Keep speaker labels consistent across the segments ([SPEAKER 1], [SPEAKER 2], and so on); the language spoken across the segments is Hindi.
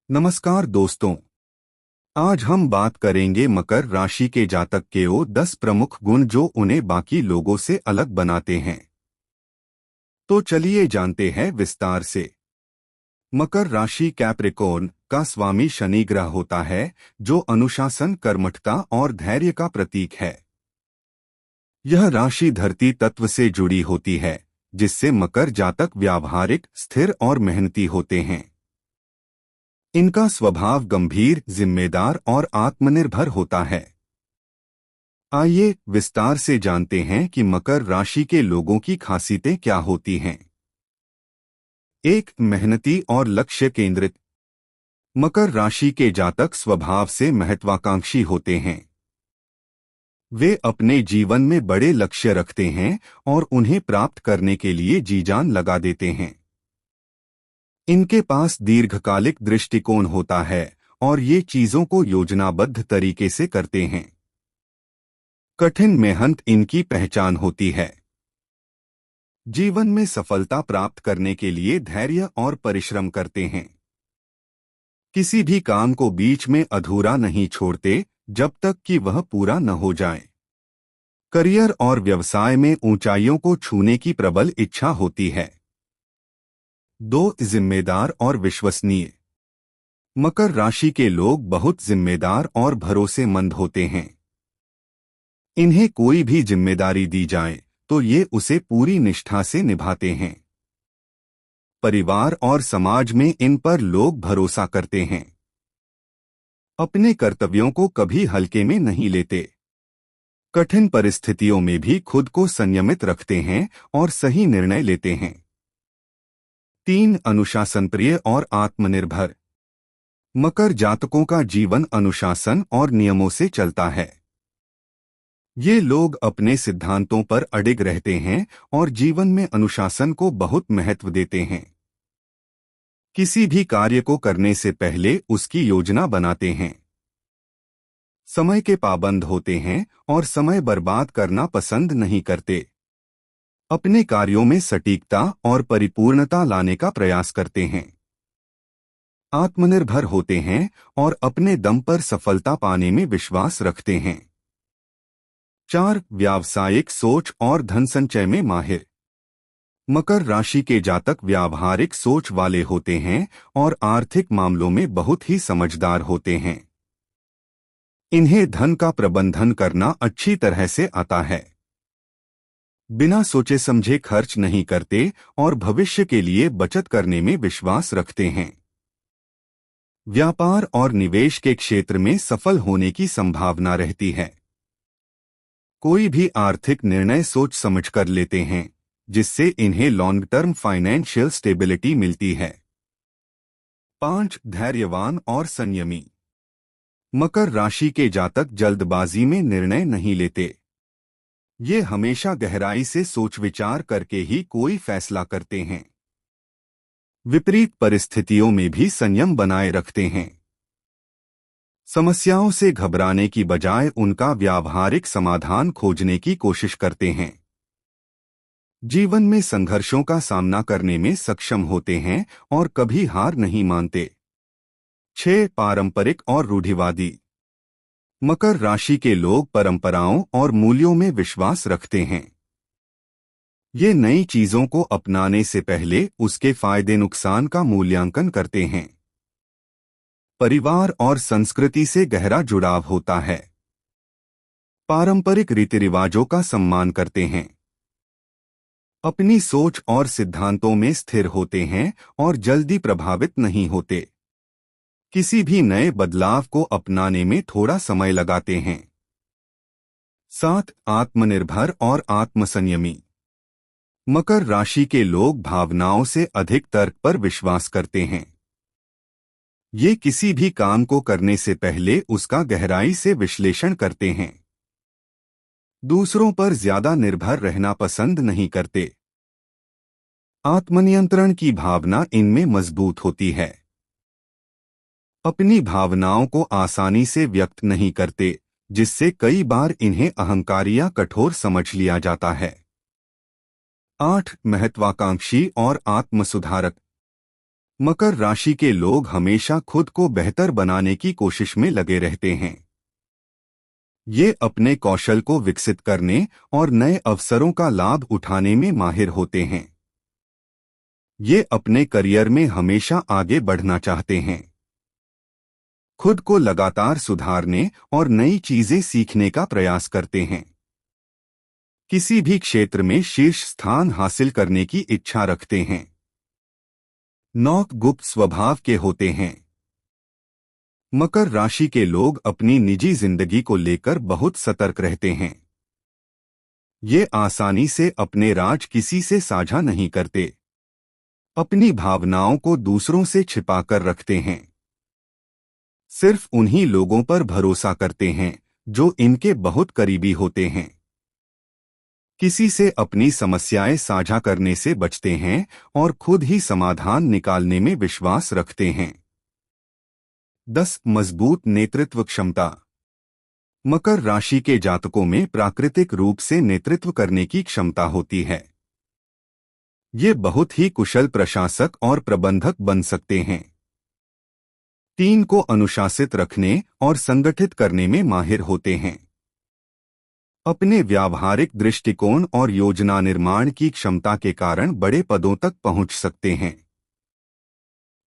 [SPEAKER 1] नमस्कार दोस्तों। आज हम बात करेंगे मकर राशि के जातक के वो 10 प्रमुख गुण जो उन्हें बाकी लोगों से अलग बनाते हैं। तो चलिए जानते हैं विस्तार से। मकर राशि कैप्रिकॉर्न का स्वामी शनि ग्रह होता है, जो अनुशासन, कर्मठता और धैर्य का प्रतीक है। यह राशि धरती तत्व से जुड़ी होती है, जिससे मकर जातक व्यावहारिक, स्थिर और मेहनती होते हैं। इनका स्वभाव गंभीर, जिम्मेदार और आत्मनिर्भर होता है। आइए विस्तार से जानते हैं कि मकर राशि के लोगों की खासियतें क्या होती हैं। 1. मेहनती और लक्ष्य केंद्रित। मकर राशि के जातक स्वभाव से महत्वाकांक्षी होते हैं। वे अपने जीवन में बड़े लक्ष्य रखते हैं और उन्हें प्राप्त करने के लिए जी जान लगा देते हैं। इनके पास दीर्घकालिक दृष्टिकोण होता है और ये चीजों को योजनाबद्ध तरीके से करते हैं। कठिन मेहनत इनकी पहचान होती है। जीवन में सफलता प्राप्त करने के लिए धैर्य और परिश्रम करते हैं। किसी भी काम को बीच में अधूरा नहीं छोड़ते जब तक कि वह पूरा न हो जाए। करियर और व्यवसाय में ऊंचाइयों को छूने की प्रबल इच्छा होती है। 2. जिम्मेदार और विश्वसनीय। मकर राशि के लोग बहुत जिम्मेदार और भरोसेमंद होते हैं। इन्हें कोई भी जिम्मेदारी दी जाए तो ये उसे पूरी निष्ठा से निभाते हैं। परिवार और समाज में इन पर लोग भरोसा करते हैं। अपने कर्तव्यों को कभी हल्के में नहीं लेते। कठिन परिस्थितियों में भी खुद को संयमित रखते हैं और सही निर्णय लेते हैं। 3. अनुशासनप्रिय और आत्मनिर्भर। मकर जातकों का जीवन अनुशासन और नियमों से चलता है। ये लोग अपने सिद्धांतों पर अडिग रहते हैं और जीवन में अनुशासन को बहुत महत्व देते हैं। किसी भी कार्य को करने से पहले उसकी योजना बनाते हैं। समय के पाबंद होते हैं और समय बर्बाद करना पसंद नहीं करते। अपने कार्यों में सटीकता और परिपूर्णता लाने का प्रयास करते हैं। आत्मनिर्भर होते हैं और अपने दम पर सफलता पाने में विश्वास रखते हैं। 4. व्यावसायिक सोच और धन संचय में माहिर। मकर राशि के जातक व्यावहारिक सोच वाले होते हैं और आर्थिक मामलों में बहुत ही समझदार होते हैं। इन्हें धन का प्रबंधन करना अच्छी तरह से आता है। बिना सोचे समझे खर्च नहीं करते और भविष्य के लिए बचत करने में विश्वास रखते हैं। व्यापार और निवेश के क्षेत्र में सफल होने की संभावना रहती है। कोई भी आर्थिक निर्णय सोच समझकर लेते हैं, जिससे इन्हें लॉन्ग टर्म फाइनेंशियल स्टेबिलिटी मिलती है। 5. धैर्यवान और संयमी। मकर राशि के जातक जल्दबाजी में निर्णय नहीं लेते। ये हमेशा गहराई से सोच विचार करके ही कोई फैसला करते हैं। विपरीत परिस्थितियों में भी संयम बनाए रखते हैं। समस्याओं से घबराने की बजाय उनका व्यावहारिक समाधान खोजने की कोशिश करते हैं। जीवन में संघर्षों का सामना करने में सक्षम होते हैं और कभी हार नहीं मानते। 6. पारंपरिक और रूढ़िवादी। मकर राशि के लोग परंपराओं और मूल्यों में विश्वास रखते हैं। ये नई चीजों को अपनाने से पहले उसके फायदे नुकसान का मूल्यांकन करते हैं। परिवार और संस्कृति से गहरा जुड़ाव होता है। पारंपरिक रीति रिवाजों का सम्मान करते हैं। अपनी सोच और सिद्धांतों में स्थिर होते हैं और जल्दी प्रभावित नहीं होते। किसी भी नए बदलाव को अपनाने में थोड़ा समय लगाते हैं। 7. आत्मनिर्भर और आत्मसंयमी। मकर राशि के लोग भावनाओं से अधिक तर्क पर विश्वास करते हैं। ये किसी भी काम को करने से पहले उसका गहराई से विश्लेषण करते हैं। दूसरों पर ज्यादा निर्भर रहना पसंद नहीं करते। आत्मनियंत्रण की भावना इनमें मजबूत होती है। अपनी भावनाओं को आसानी से व्यक्त नहीं करते, जिससे कई बार इन्हें अहंकारी या कठोर समझ लिया जाता है। 8. महत्वाकांक्षी और आत्मसुधारक। मकर राशि के लोग हमेशा खुद को बेहतर बनाने की कोशिश में लगे रहते हैं। ये अपने कौशल को विकसित करने और नए अवसरों का लाभ उठाने में माहिर होते हैं। ये अपने करियर में हमेशा आगे बढ़ना चाहते हैं, खुद को लगातार सुधारने और नई चीजें सीखने का प्रयास करते हैं। किसी भी क्षेत्र में शीर्ष स्थान हासिल करने की इच्छा रखते हैं। नौक गुप्त स्वभाव के होते हैं। मकर राशि के लोग अपनी निजी जिंदगी को लेकर बहुत सतर्क रहते हैं। ये आसानी से अपने राज किसी से साझा नहीं करते। अपनी भावनाओं को दूसरों से छिपाकर रखते हैं। सिर्फ उन्हीं लोगों पर भरोसा करते हैं जो इनके बहुत करीबी होते हैं। किसी से अपनी समस्याएं साझा करने से बचते हैं और खुद ही समाधान निकालने में विश्वास रखते हैं। 10 मजबूत नेतृत्व क्षमता। मकर राशि के जातकों में प्राकृतिक रूप से नेतृत्व करने की क्षमता होती है। ये बहुत ही कुशल प्रशासक और प्रबंधक बन सकते हैं। टीम को अनुशासित रखने और संगठित करने में माहिर होते हैं। अपने व्यावहारिक दृष्टिकोण और योजना निर्माण की क्षमता के कारण बड़े पदों तक पहुंच सकते हैं।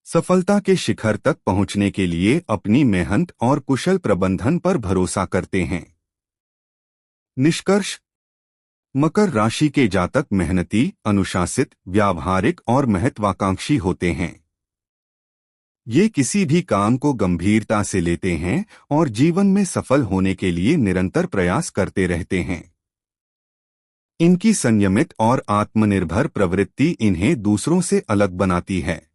[SPEAKER 1] सफलता के शिखर तक पहुंचने के लिए अपनी मेहनत और कुशल प्रबंधन पर भरोसा करते हैं। निष्कर्ष। मकर राशि के जातक मेहनती, अनुशासित, व्यावहारिक और महत्वाकांक्षी होते हैं। ये किसी भी काम को गंभीरता से लेते हैं और जीवन में सफल होने के लिए निरंतर प्रयास करते रहते हैं। इनकी संयमित और आत्मनिर्भर प्रवृत्ति इन्हें दूसरों से अलग बनाती है।